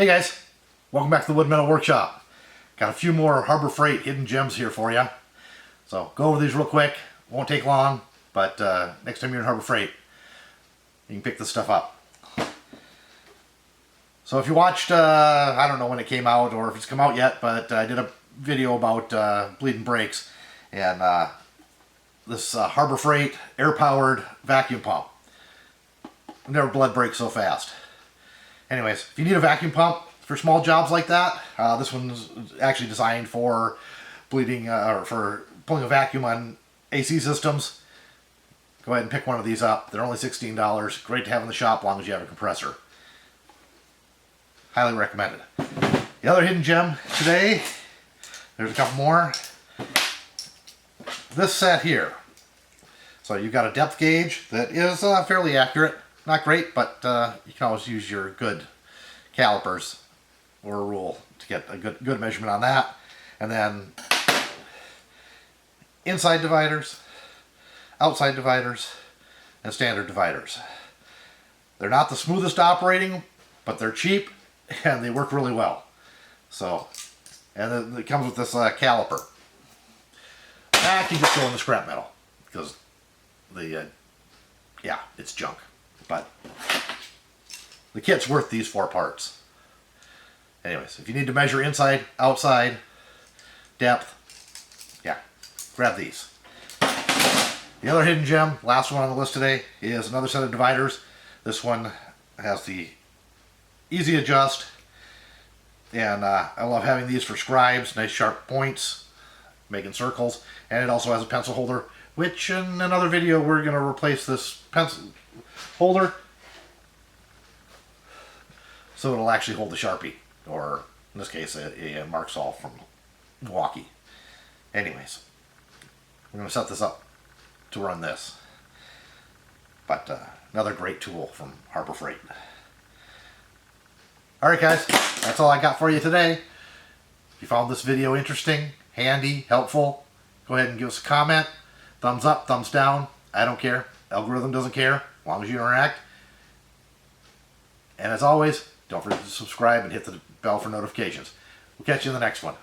Hey guys, welcome back to the Wood Metal Workshop. Got a few more Harbor Freight hidden gems here for you. So go over these real quick. Won't take long, but next time you're in Harbor Freight, you can pick this stuff up. So if you watched, I don't know when it came out or if it's come out yet, but I did a video about bleeding brakes and this Harbor Freight air-powered vacuum pump. I've never bled brakes so fast. Anyways, if you need a vacuum pump for small jobs like that, this one's actually designed for bleeding or for pulling a vacuum on AC systems. Go ahead and pick one of these up. They're only $16. Great to have in the shop as long as you have a compressor. Highly recommended. The other hidden gem today, there's a couple more. This set here. So you've got a depth gauge that is fairly accurate. Not great, but you can always use your good calipers or a rule to get a good measurement on that. And then inside dividers, outside dividers, and standard dividers. They're not the smoothest operating, but they're cheap and they work really well. So, and then it comes with this caliper. That can just go in the scrap metal because the yeah, it's junk. But the kit's worth these 4 parts. Anyways, if you need to measure inside, outside, depth, yeah, grab these. The other hidden gem, last one on the list today, is another set of dividers. This one has the easy adjust, and I love having these for scribes, nice sharp points, making circles, and it also has a pencil holder, which in another video we're going to replace this pencil holder so it'll actually hold the Sharpie, or in this case a Mark Saul from Milwaukee. Anyways, we're going to set this up to run this, but another great tool from Harbor Freight. Alright guys, that's all I got for you today. If you found this video interesting, handy, helpful, go ahead and give us a comment. Thumbs up, thumbs down, I don't care. Algorithm doesn't care, as long as you interact. And as always, don't forget to subscribe and hit the bell for notifications. We'll catch you in the next one.